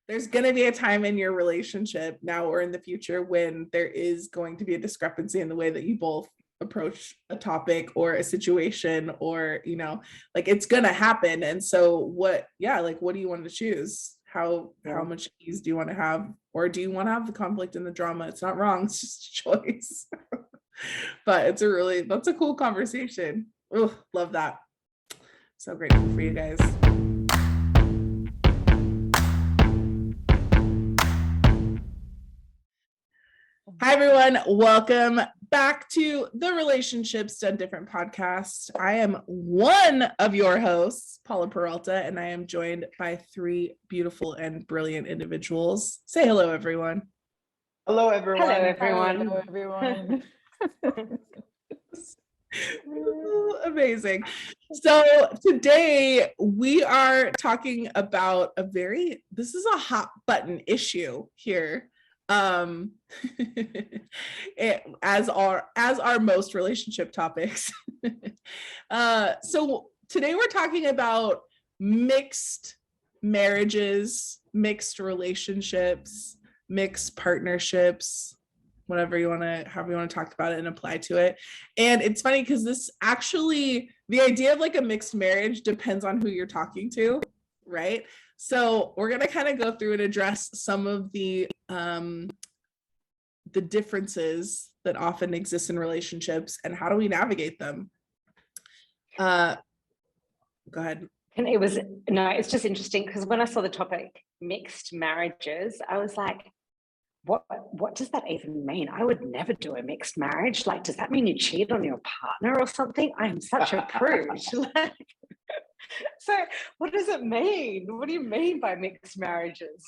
there's going to be a time in your relationship now or in the future when there is going to be a discrepancy in the way that you both approach a topic or a situation, or like it's gonna happen. And so what do you want to choose? How much ease do you want to have, or do you want to have the conflict and the drama? It's not wrong, it's just a choice. But that's a cool conversation. Oh, love that. So grateful for you guys. Hi, everyone. Welcome back to the Relationships Done Different podcast. I am one of your hosts, Paula Peralta, and I am joined by three beautiful and brilliant individuals. Say hello, everyone. Hello, everyone. Hello, everyone. Hello, everyone. Amazing. So today we are talking about this is a hot button issue here. As are most relationship topics. So today we're talking about mixed marriages, mixed relationships, mixed partnerships, however you want to talk about it and apply to it. And it's funny because the idea of like a mixed marriage depends on who you're talking to, right? So we're going to kind of go through and address some of the differences that often exist in relationships and how do we navigate them. Go ahead. And it's just interesting because when I saw the topic mixed marriages, I was like, what does that even mean? I would never do a mixed marriage. Like, does that mean you cheat on your partner or something? I am such a prude. So what does it mean? What do you mean by mixed marriages?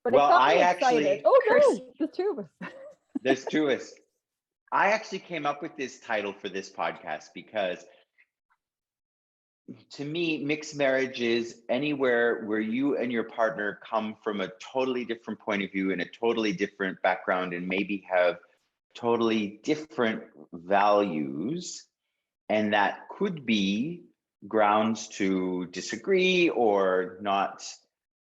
But well, I actually... Oh, no, there's two of us. There's two of us. I actually came up with this title for this podcast because to me, mixed marriage is anywhere where you and your partner come from a totally different point of view and a totally different background and maybe have totally different values. And that could be grounds to disagree or not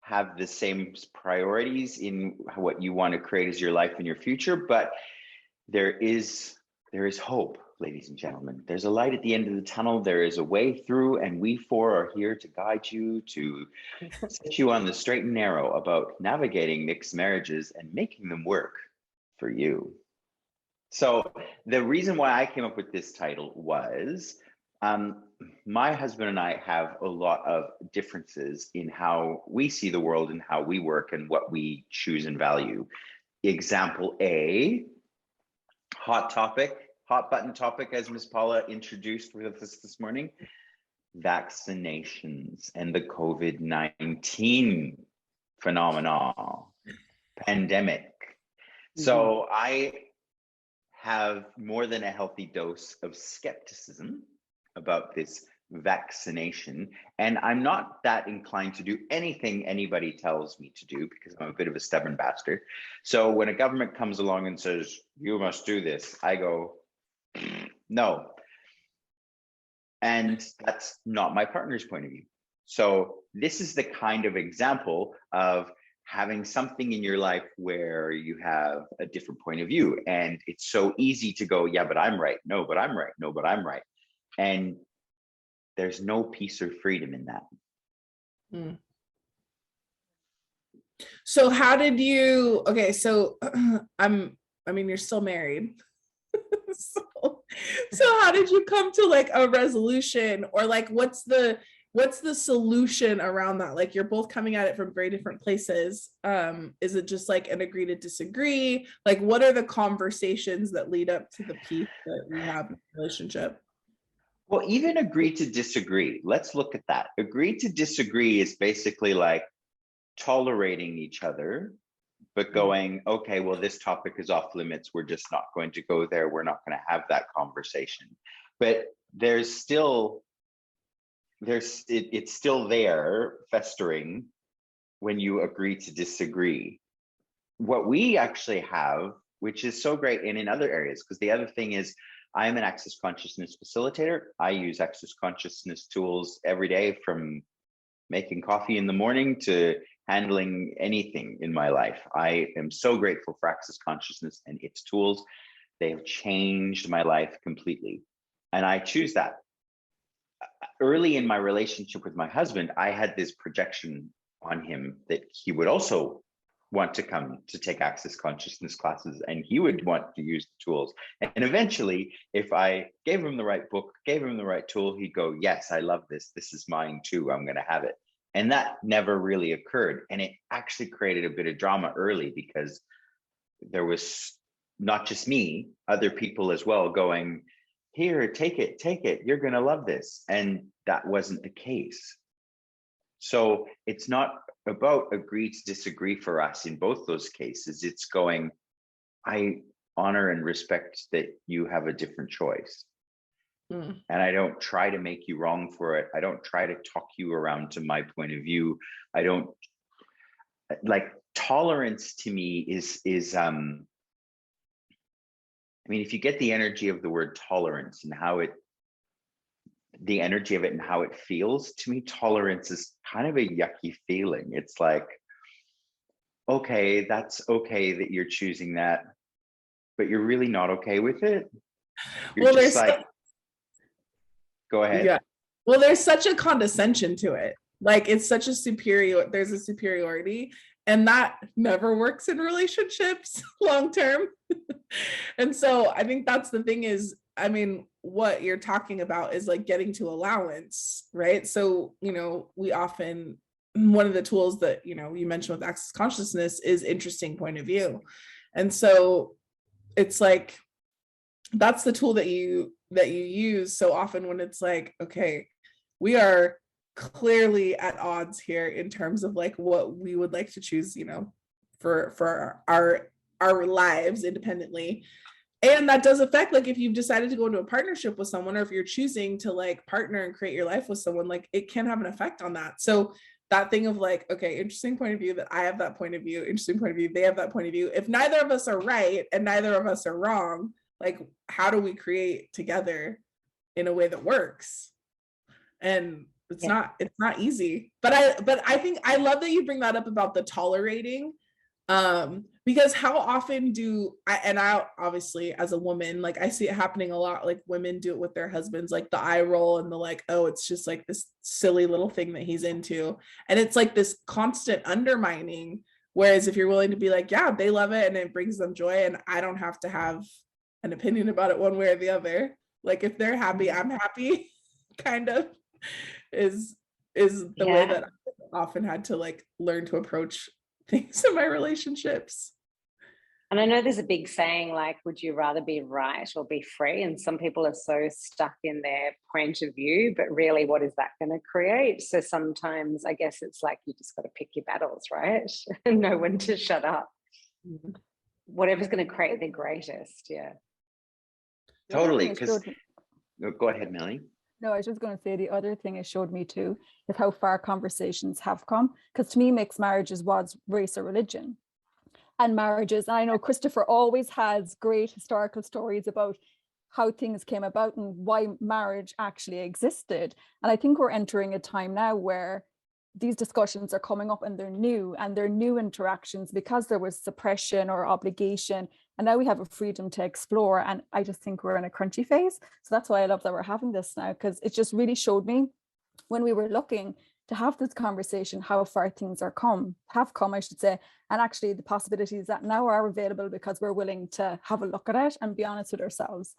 have the same priorities in what you want to create as your life and your future. But there is hope, ladies and gentlemen. There's a light at the end of the tunnel. There is a way through, and we four are here to guide you, to set you on the straight and narrow about navigating mixed marriages and making them work for you. So the reason why I came up with this title was my husband and I have a lot of differences in how we see the world and how we work and what we choose and value. Example A, hot button topic, as Ms. Paula introduced with us this morning, vaccinations and the COVID-19 phenomenon, pandemic. So I have more than a healthy dose of skepticism about this vaccination. And I'm not that inclined to do anything anybody tells me to do because I'm a bit of a stubborn bastard. So when a government comes along and says, you must do this, I go, no. And that's not my partner's point of view. So this is the kind of example of having something in your life where you have a different point of view. And it's so easy to go, yeah, but I'm right. No, but I'm right. No, but I'm right. And there's no peace or freedom in that. So how did you, so you're still married. so how did you come to like a resolution, or like what's the solution around that? Like you're both coming at it from very different places. Is it just like an agree to disagree? Like what are the conversations that lead up to the peace that we have in the relationship? Well, even agree to disagree. Let's look at that. Agree to disagree is basically like tolerating each other, but going, okay, well, this topic is off limits. We're just not going to go there. We're not going to have that conversation. But it's still there festering when you agree to disagree. What we actually have, which is so great and in other areas, because the other thing is I am an access consciousness facilitator. I use access consciousness tools every day, from making coffee in the morning to handling anything in my life. I am so grateful for Access Consciousness and its tools. They have changed my life completely. And I choose that. Early in my relationship with my husband, I had this projection on him that he would also want to come to take Access Consciousness classes, and he would want to use the tools. And eventually, if I gave him the right book, gave him the right tool, he'd go, yes, I love this. This is mine too. I'm going to have it. And that never really occurred. And it actually created a bit of drama early, because there was not just me, other people as well going, here, take it. You're going to love this. And that wasn't the case. So it's not about agree to disagree for us in both those cases. It's going, I honor and respect that you have a different choice. And I don't try to make you wrong for it. I don't try to talk you around to my point of view. I don't, like, tolerance to me is I mean, if you get the energy of the word tolerance and how it, the energy of it and how it feels, to me, tolerance is kind of a yucky feeling. It's like, okay, that's okay that you're choosing that, but you're really not okay with it. You're just like, go ahead. Yeah. Well, there's such a condescension to it. Like, it's such a there's a superiority, and that never works in relationships long term. And so I think that's the thing is, I mean, what you're talking about is like getting to allowance, right? So, you know, we often, one of the tools that, you know, you mentioned with Access Consciousness is interesting point of view. And so it's like, that's the tool that you use so often when it's like, okay, we are clearly at odds here in terms of like what we would like to choose, you know, for our lives independently. And that does affect, like, if you've decided to go into a partnership with someone, or if you're choosing to like partner and create your life with someone, like, it can have an effect on that. So that thing of like, okay, interesting point of view, that I have that point of view, interesting point of view, they have that point of view. If neither of us are right and neither of us are wrong, like, how do we create together in a way that works? And it's not easy. But I think I love that you bring that up about the tolerating, because how often I obviously, as a woman, like, I see it happening a lot, like women do it with their husbands, like the eye roll and the like, oh, it's just like this silly little thing that he's into, and it's like this constant undermining. Whereas if you're willing to be like, yeah, they love it and it brings them joy, and I don't have to have an opinion about it one way or the other, like, if they're happy, I'm happy, kind of is the way that I often had to like learn to approach things in my relationships. And I know there's a big saying like, would you rather be right or be free? And some people are so stuck in their point of view, but really, what is that going to create? So sometimes I guess it's like, you just got to pick your battles, right? And know when to shut up. Whatever's going to create the greatest. Yeah. Totally. Because go ahead, Melanie. No, I was just going to say, the other thing it showed me too is how far conversations have come. Because to me, mixed marriages was race or religion. And marriages, and I know Christopher always has great historical stories about how things came about and why marriage actually existed. And I think we're entering a time now where these discussions are coming up, and they're new interactions, because there was suppression or obligation, and now we have a freedom to explore. And I just think we're in a crunchy phase. So that's why I love that we're having this now, because it just really showed me, when we were looking to have this conversation, how far things have come, I should say, and actually the possibilities that now are available because we're willing to have a look at it and be honest with ourselves.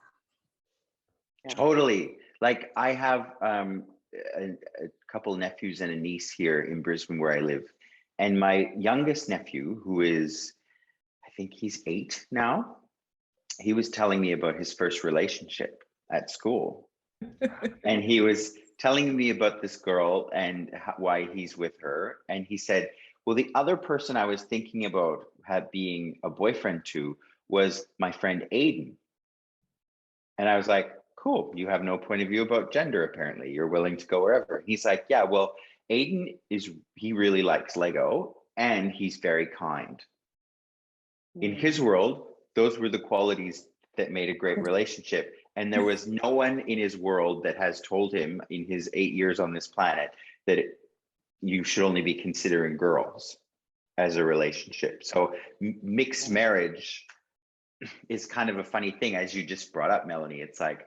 Totally. Like, I have a couple nephews and a niece here in Brisbane where I live. And my youngest nephew, who is, I think he's 8 now, he was telling me about his first relationship at school. And he was telling me about this girl and why he's with her. And he said, well, the other person I was thinking about being a boyfriend to was my friend Aiden. And I was like, cool, you have no point of view about gender, apparently. You're willing to go wherever. He's like, yeah, well, Aiden he really likes Lego, and he's very kind. In his world, those were the qualities that made a great relationship. And there was no one in his world that has told him in his 8 years on this planet that you should only be considering girls as a relationship. So mixed marriage is kind of a funny thing, as you just brought up, Melanie. It's like,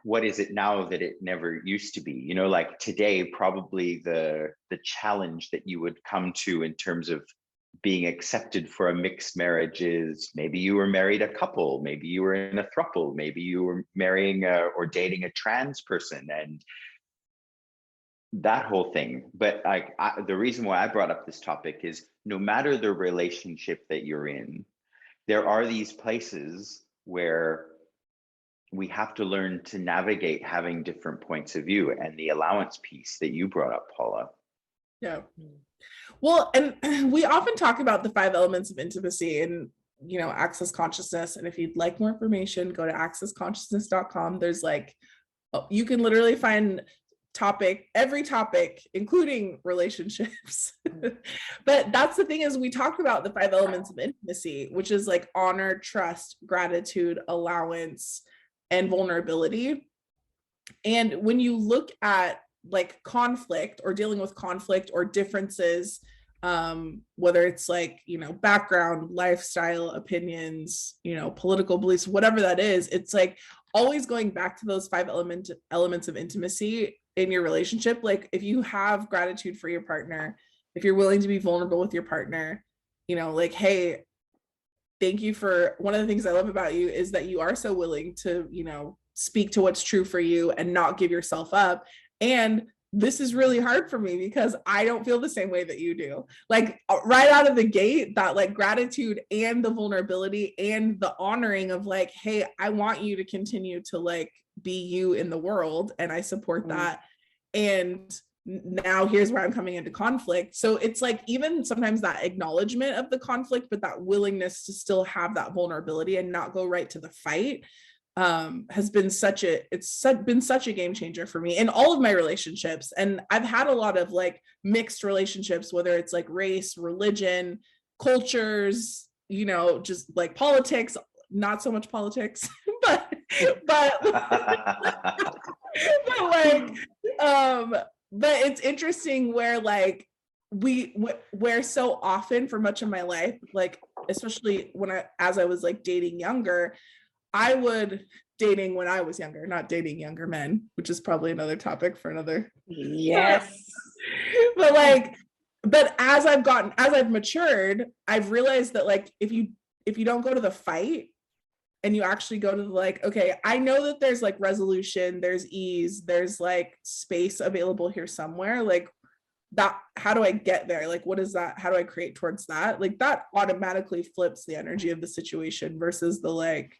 what is it now that it never used to be? You know, like today, probably the challenge that you would come to in terms of being accepted for a mixed marriage is maybe you were married a couple, maybe you were in a throuple, maybe you were marrying or dating a trans person, and that whole thing. But the reason why I brought up this topic is no matter the relationship that you're in, there are these places where we have to learn to navigate having different points of view, and the allowance piece that you brought up, Paula. Yeah. Well, and we often talk about the 5 elements of intimacy and, you know, access consciousness. And if you'd like more information, go to accessconsciousness.com. There's like, you can literally find every topic, including relationships. But that's the thing, is we talk about the 5 elements of intimacy, which is like honor, trust, gratitude, allowance, and vulnerability. And when you look at like conflict or dealing with conflict or differences, whether it's like, you know, background, lifestyle, opinions, you know, political beliefs, whatever that is, it's like always going back to those 5 elements of intimacy in your relationship. Like if you have gratitude for your partner, if you're willing to be vulnerable with your partner, you know, like, hey, thank you for, one of the things I love about you is that you are so willing to, you know, speak to what's true for you and not give yourself up. And this is really hard for me because I don't feel the same way that you do. Like right out of the gate, that like gratitude and the vulnerability and the honoring of like, hey, I want you to continue to like be you in the world, and I support that. And now here's where I'm coming into conflict. So it's like even sometimes that acknowledgement of the conflict, but that willingness to still have that vulnerability and not go right to the fight has been such a game changer for me in all of my relationships. And I've had a lot of like mixed relationships, whether it's like race, religion, cultures, you know, just like politics, not so much politics, but like but it's interesting where like where so often for much of my life, like especially as I was like dating younger, dating when I was younger, not dating younger men, which is probably another topic for another. Yes. but as I've matured, I've realized that like if you don't go to the fight and you actually go to the like, okay, I know that there's like resolution, there's ease, there's like space available here somewhere, like that, how do I get there? Like, what is that? How do I create towards that? Like that automatically flips the energy of the situation versus the like,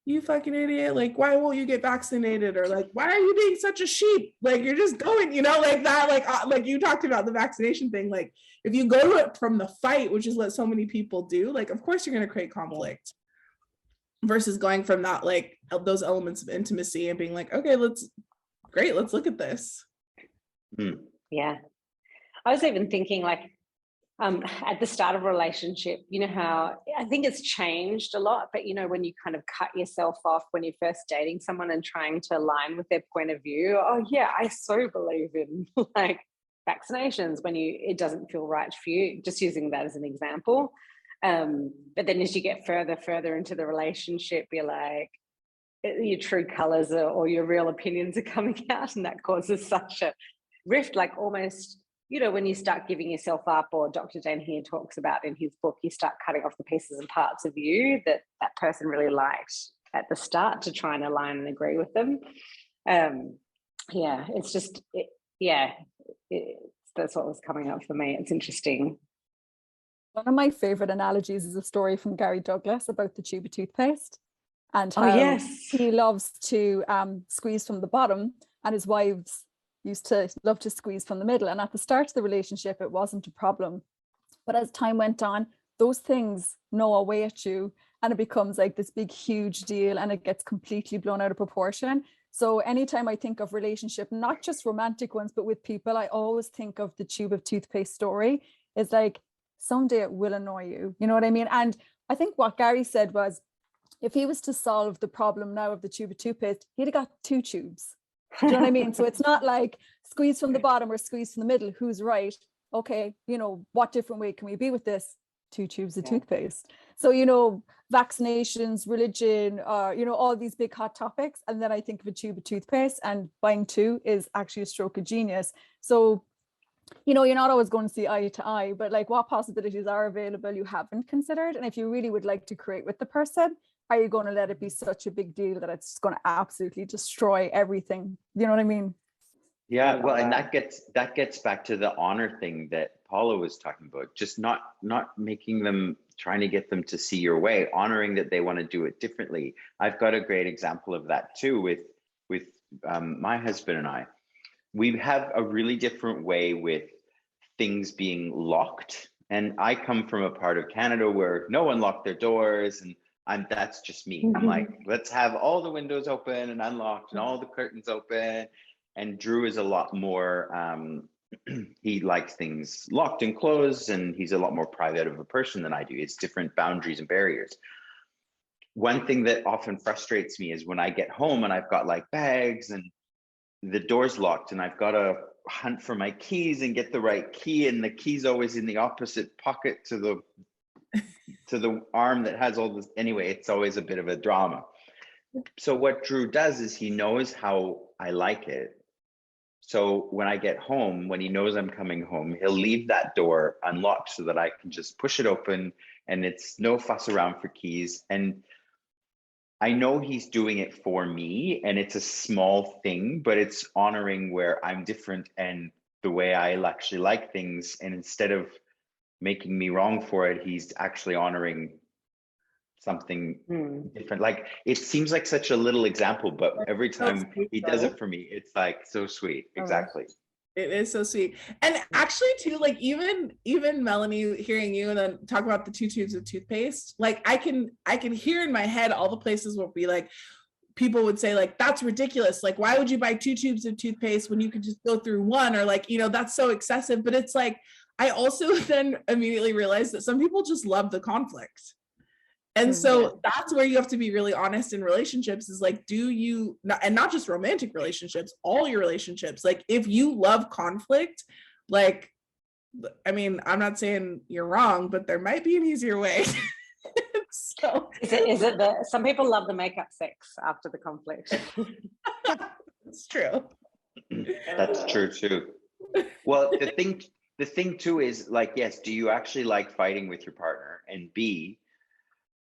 you fucking idiot, like why won't you get vaccinated, or like why are you being such a sheep, like you're just going, you know, like that, like you talked about the vaccination thing, like if you go to it from the fight, which is what so many people do, like of course you're going to create conflict, versus going from that like those elements of intimacy and being like, okay, let's look at this. Yeah, I was even thinking like at the start of a relationship, you know how I think it's changed a lot, but you know, when you kind of cut yourself off when you're first dating someone and trying to align with their point of view, oh yeah, I so believe in like vaccinations when it doesn't feel right for you, just using that as an example. But then as you get further into the relationship, you're like, your true colors or your real opinions are coming out, and that causes such a rift, like almost, you know, when you start giving yourself up, or Dr. Dan here talks about in his book, you start cutting off the pieces and parts of you that person really liked at the start to try and align and agree with them. Yeah, it's just, that's what was coming up for me. It's interesting. One of my favorite analogies is a story from Gary Douglas about the tube of toothpaste, and how yes, he loves to squeeze from the bottom, and his wives used to love to squeeze from the middle. And at the start of the relationship, it wasn't a problem. But as time went on, those things gnaw away at you, and it becomes like this big, huge deal, and it gets completely blown out of proportion. So anytime I think of relationship, not just romantic ones, but with people, I always think of the tube of toothpaste story. It's like, someday it will annoy you. You know what I mean? And I think what Gary said was, if he was to solve the problem now of the tube of toothpaste, he'd have got 2 tubes. Do you know what I mean? So it's not like squeeze from the bottom or squeeze from the middle. Who's right? Okay, what different way can we be with this? 2 tubes of toothpaste. So, vaccinations, religion, all these big hot topics. And then I think of a tube of toothpaste, and buying 2 is actually a stroke of genius. So, you're not always going to see eye to eye, but like what possibilities are available you haven't considered? And if you really would like to create with the person, are you going to let it be such a big deal that it's going to absolutely destroy everything? You know what I mean? Yeah, well, and that gets back to the honor thing that Paula was talking about. Just not making them, trying to get them to see your way, honoring that they want to do it differently. I've got a great example of that too with my husband and I. We have a really different way with things being locked. And I come from a part of Canada where no one locked their doors, and that's just me. I'm like, let's have all the windows open and unlocked and all the curtains open. And Drew is a lot more, he likes things locked and closed, and he's a lot more private of a person than I do. It's different boundaries and barriers. One thing that often frustrates me is when I get home and I've got like bags and the door's locked and I've got to hunt for my keys and get the right key, and the key's always in the opposite pocket to the arm that has all this. Anyway, it's always a bit of a drama. So what Drew does is he knows how I like it. So when I get home, when he knows I'm coming home, he'll leave that door unlocked so that I can just push it open, and it's no fuss around for keys. And I know he's doing it for me, and it's a small thing, but it's honoring where I'm different and the way I actually like things. And instead of making me wrong for it, he's actually honoring something different. Like, it seems like such a little example, but every time he does it for me, it's like so sweet. Exactly. It is so sweet. And actually too, like even Melanie, hearing you and then talk about the 2 tubes of toothpaste, like I can hear in my head all the places where people would say like, that's ridiculous. Like, why would you buy 2 tubes of toothpaste when you could just go through one? Or like, that's so excessive. But it's like, I also then immediately realized that some people just love the conflict. And so that's where you have to be really honest in relationships, is like, do you, and not just romantic relationships, all your relationships, like if you love conflict, like, I mean, I'm not saying you're wrong, but there might be an easier way. So is it that some people love the makeup sex after the conflict? it's true. That's true too. Well, the thing too is like, yes, do you actually like fighting with your partner? And B,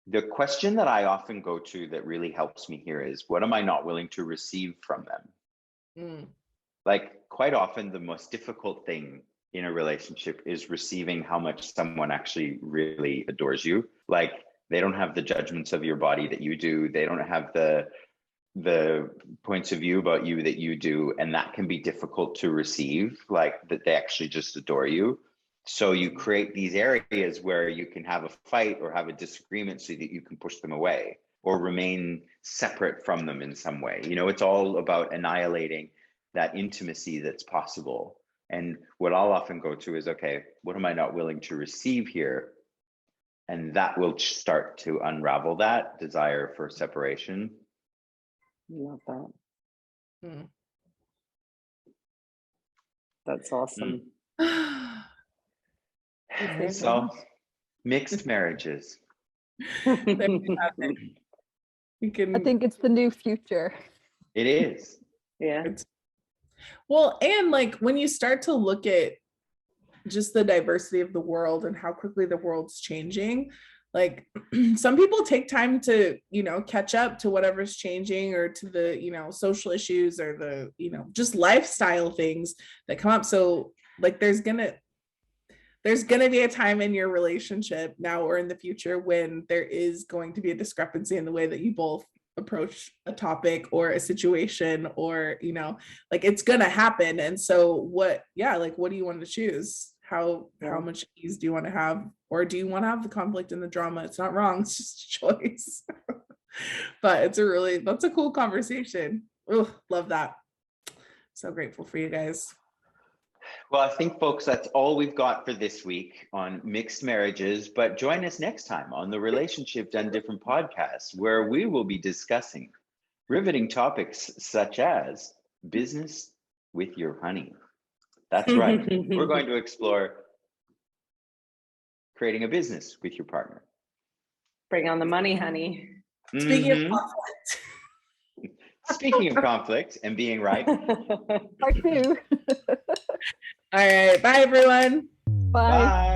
the question that I often go to that really helps me here is, what am I not willing to receive from them? Like, quite often the most difficult thing in a relationship is receiving how much someone actually really adores you. Like, they don't have the judgments of your body that you do. They don't have the points of view about you that you do. And that can be difficult to receive, like that they actually just adore you. So you create these areas where you can have a fight or have a disagreement so that you can push them away or remain separate from them in some way. It's all about annihilating that intimacy that's possible. And what I'll often go to is, okay, what am I not willing to receive here? And that will start to unravel that desire for separation. Love that. That's awesome. So, mixed marriages. I think it's the new future. It is. Yeah. Well, and like when you start to look at just the diversity of the world and how quickly the world's changing, like some people take time to, catch up to whatever's changing, or to the, social issues, or the, just lifestyle things that come up. So like there's gonna be a time in your relationship now or in the future when there is going to be a discrepancy in the way that you both approach a topic or a situation, or like it's gonna happen. And so what do you want to choose? How much ease do you want to have, or do you want to have the conflict and the drama? It's not wrong, it's just a choice. But that's a cool conversation. Oh, love that. So grateful for you guys. Well, I think, folks, that's all we've got for this week on mixed marriages. But join us next time on the Relationship Done Different podcast, where we will be discussing riveting topics such as business with your honey. That's right. We're going to explore creating a business with your partner. Bring on the money, honey. Speaking of Mhm. conflict. Speaking of conflict and being right. Part two. All right. Bye, everyone. Bye. Bye.